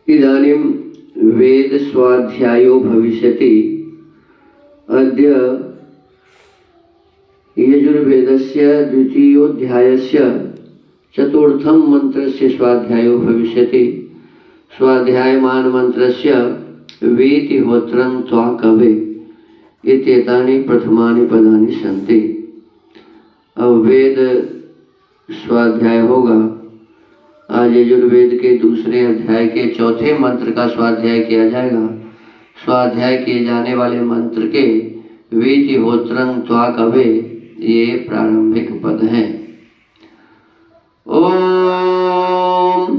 इदानीं वेद स्वाध्यायो भविष्यति। अद्य यजुर्वेदस्य द्वितीयोऽध्यायस्य चतुर्थं मंत्रस्य स्वाध्यायो भविष्यति। स्वाध्यायमान मंत्रस्य वेति होत्रं त्वा कवे इत्येतानि प्रथमानि पदानि सन्ति। अब वेद स्वाध्याय होगा। आज यजुर्वेद के दूसरे अध्याय के चौथे मंत्र का स्वाध्याय किया जाएगा। स्वाध्याय किए जाने वाले मंत्र के वेति होत्रं त्वा कवे ये प्रारंभिक पद हैं। ओम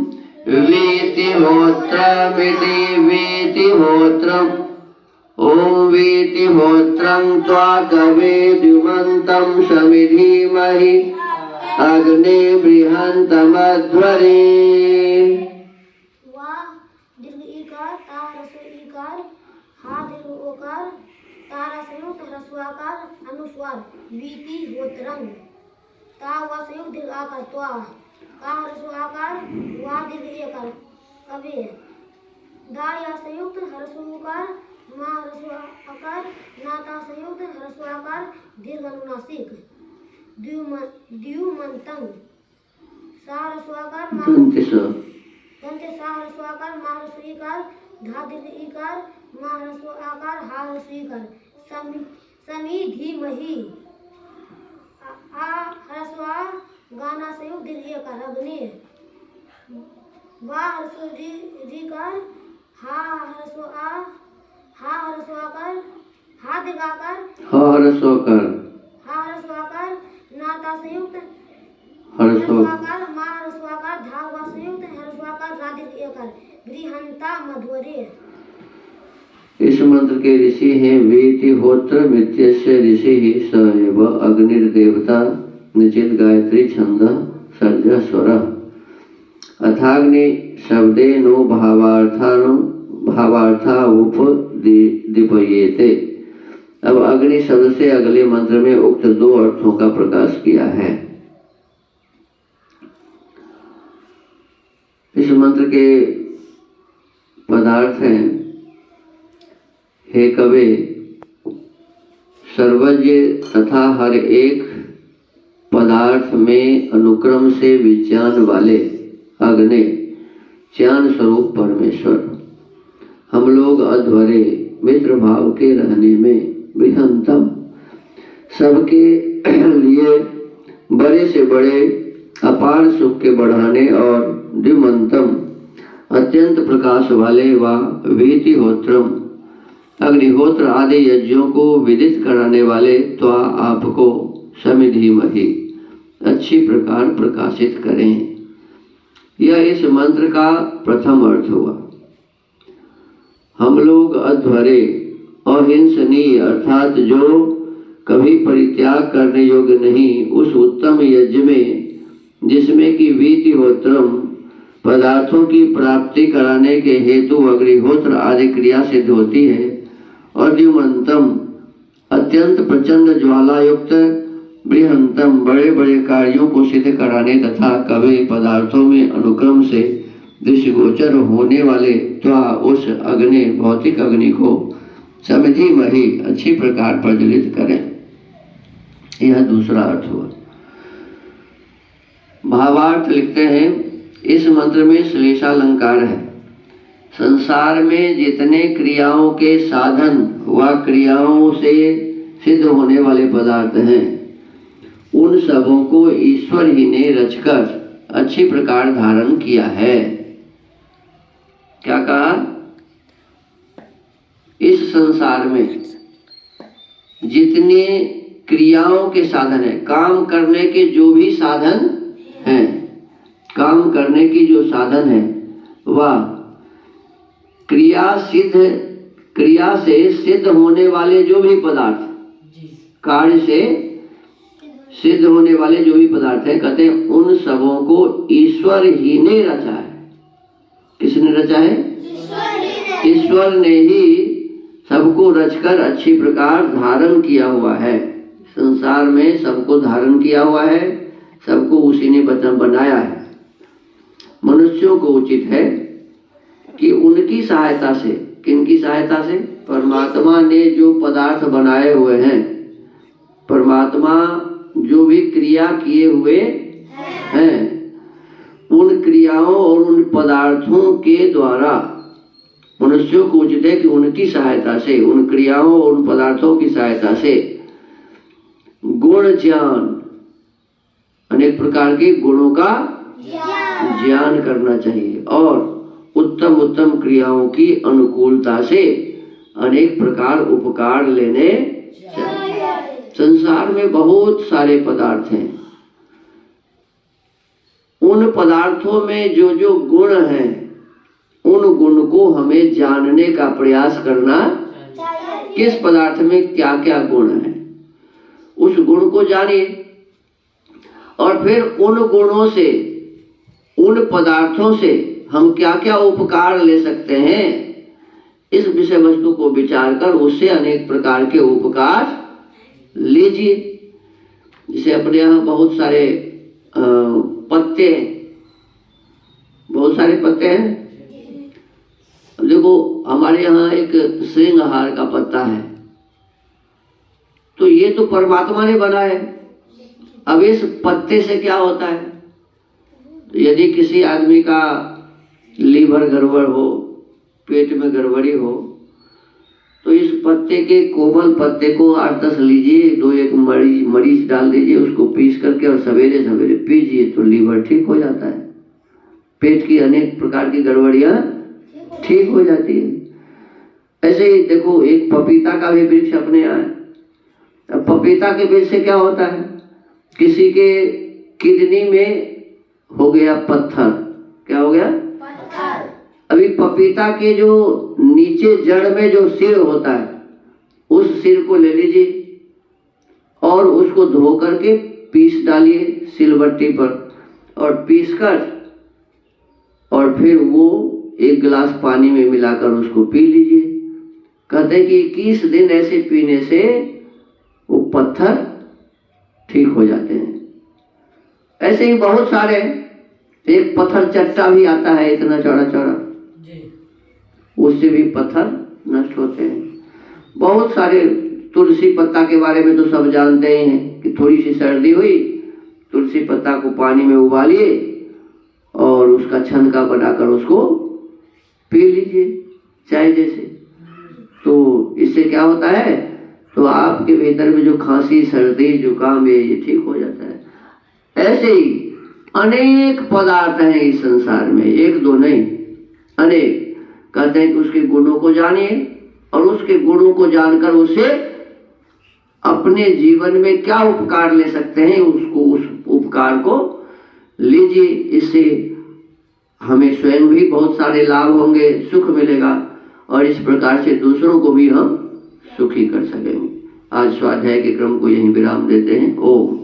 वेति होत्रमिति वेति होत्रम् ओम वेति होत्रं त्वा कवे द्युमन्तं समिधीमहि अग्ने बृहन्तमध्वरे। वा दीर्घ ईकार ता ह्रस्व ईकार हा दीर्घ ओकार तारा संयुक्त ह्रस्वाकार अनुस्वार वीति होत्रं ता वा संयुक्त दीर्घ आकार त्वा का ह्रस्व आकार वा दीर्घ एकार कवे दा या संयुक्त ह्रस्व उकार मा ह्रस्व आकार नाता संयुक्त ह्रस्व आकार दीर्घ अनुनासिक द्युमन्तं सा ह्रस्वाकार मा दंते सा ह्रस्वाकार मा ह्रस्व ईकार धा दीर्घ ईकार मा ह्रस्व आकार हा ह्रस्व ईकार समिधीमहि आ ह्रस्व गाना संयुक्त दीर्घ ईकार अग्नि वा ह्रस्व रीकार हा ह्रस्व आकार हा दीर्घ आकार हा ह्रस्वाकार नाता संयुक्त ह्रस्वाकार मा ह्रस्वाकार धा वा संयुक्त ह्रस्वाकार रा दीर्घ एकार गृहंता मध्वरे। इस मंत्र के ऋषि हैं वेति होत्र मित्यस्य ऋषि स एव अग्निर्देवता निचित गायत्री छंद सर्ज स्वर अथाग्नि शब्दे नो भावार्था उपदीपयेते। अब अग्नि शब्द से अगले मंत्र में उक्त दो अर्थों का प्रकाश किया है। इस मंत्र के पदार्थ हैं हे कवे सर्वज्ञ तथा हर एक पदार्थ में अनुक्रम से विज्ञान वाले अग्नि ज्ञान स्वरूप परमेश्वर। हम लोग अध्वरे मित्र भाव के रहने में बृहंतम सबके लिए बड़े से बड़े अपार सुख के बढ़ाने और द्युमंतम अत्यंत प्रकाश वाले व वेति होत्रम अग्निहोत्र आदि यज्ञों को विदित कराने वाले त्वा आपको समिधीमहि अच्छी प्रकार प्रकाशित करें। यह इस मंत्र का प्रथम अर्थ हुआ। हम लोग अध्वरे अहिंसनीय अर्थात जो कभी परित्याग करने योग्य नहीं उस उत्तम यज्ञ में जिसमें कि वीति होत्रम पदार्थों की प्राप्ति कराने के हेतु अग्निहोत्र आदि क्रिया सिद्ध होती है और द्युमंतम अत्यंत प्रचंड ज्वाला युक्त बृहंतम बड़े बड़े कार्यों को सिद्ध कराने तथा कवे पदार्थों में अनुक्रम से दृष्टिगोचर होने वाले त्वा उस अग्नि भौतिक अग्नि को समिधीमहि अच्छी प्रकार प्रज्वलित करें। यह दूसरा अर्थ हुआ। भावार्थ लिखते हैं इस मंत्र में श्लेषालंकार है। संसार में जितने क्रियाओं के साधन व क्रियाओं से सिद्ध होने वाले पदार्थ हैं उन सबों को ईश्वर ही ने रचकर अच्छी प्रकार धारण किया है। क्या कहा? इस संसार में जितने क्रियाओं के साधन है, काम करने के जो भी साधन हैं, काम करने की जो साधन है वह क्रिया से सिद्ध होने वाले जो भी पदार्थ, कार्य से सिद्ध होने वाले जो भी पदार्थ है, कहते हैं उन सबों को ईश्वर ही ने रचा है। किसने रचा है? ईश्वर ने ही सबको रचकर अच्छी प्रकार धारण किया हुआ है। संसार में सबको धारण किया हुआ है, सबको उसी ने बनाया है। मनुष्यों को उचित है कि उनकी सहायता से, किनकी सहायता से? परमात्मा ने जो पदार्थ बनाए हुए हैं, परमात्मा जो भी क्रिया किए हुए हैं, उन क्रियाओं और उन पदार्थों के द्वारा मनुष्यों को उचित है कि उनकी सहायता से, उन क्रियाओं और उन पदार्थों की सहायता से गुण ज्ञान, अनेक प्रकार के गुणों का ज्ञान करना चाहिए और उत्तम उत्तम क्रियाओं की अनुकूलता से अनेक प्रकार उपकार लेने चाहिए। संसार में बहुत सारे पदार्थ हैं, उन पदार्थों में जो जो गुण हैं, उन गुण को हमें जानने का प्रयास करना चाहिए। किस पदार्थ में क्या क्या गुण है, उस गुण को जानिए और फिर उन गुणों से, उन पदार्थों से हम क्या क्या उपकार ले सकते हैं, इस विषय वस्तु को विचार कर उससे अनेक प्रकार के उपकार लीजिए। जैसे अपने यहाँ बहुत सारे पत्ते हैं, बहुत सारे पत्ते हैं। अब देखो हमारे यहाँ एक श्रृंगहार का पत्ता है, तो ये तो परमात्मा ने बनाया है। अब इस पत्ते से क्या होता है? तो यदि किसी आदमी का लीवर गड़बड़ हो, पेट में गड़बड़ी हो, तो इस पत्ते के, कोमल पत्ते को 8-10 लीजिए, 2-1 मरीच डाल दीजिए, उसको पीस करके और सवेरे सवेरे पीजिए तो लीवर ठीक हो जाता है, पेट की अनेक प्रकार की गड़बड़ियां ठीक हो जाती है। ऐसे ही देखो एक पपीता का भी वृक्ष अपने यहाँ है। अब पपीता के वृक्ष से क्या होता है? किसी के किडनी में हो गया पत्थर, क्या हो गया? पत्थर। अभी पपीता के जो नीचे जड़ में जो सिर होता है, उस सिर को ले लीजिए और उसको धो करके पीस डालिए सिलबट्टी पर और पीस कर और फिर वो 1 गिलास पानी में मिलाकर उसको पी लीजिए। कहते हैं कि 21 दिन ऐसे पीने से वो पत्थर ठीक हो जाते हैं। ऐसे ही बहुत सारे, एक पत्थर चट्टा भी आता है इतना चौड़ा चौड़ा, उससे भी पत्थर नष्ट होते हैं। बहुत सारे, तुलसी पत्ता के बारे में तो सब जानते ही हैं कि थोड़ी सी सर्दी हुई, तुलसी पत्ता को पानी में उबालिए और उसका छनका बनाकर उसको पी लीजिए चाय जैसे, तो इससे क्या होता है? तो आपके भीतर में जो खांसी, सर्दी, जुकाम है, ये ठीक हो जाता है। ऐसे ही अनेक पदार्थ हैं इस संसार में, 1-2 नहीं, अनेक। कहते हैं कि उसके गुणों को जानिए और उसके गुणों को जानकर उसे अपने जीवन में क्या उपकार ले सकते हैं, उसको, उस उपकार को लीजिए। इससे हमें स्वयं भी बहुत सारे लाभ होंगे, सुख मिलेगा और इस प्रकार से दूसरों को भी हम सुखी कर सकेंगे। आज स्वाध्याय के क्रम को यहीं विराम देते हैं। ओम।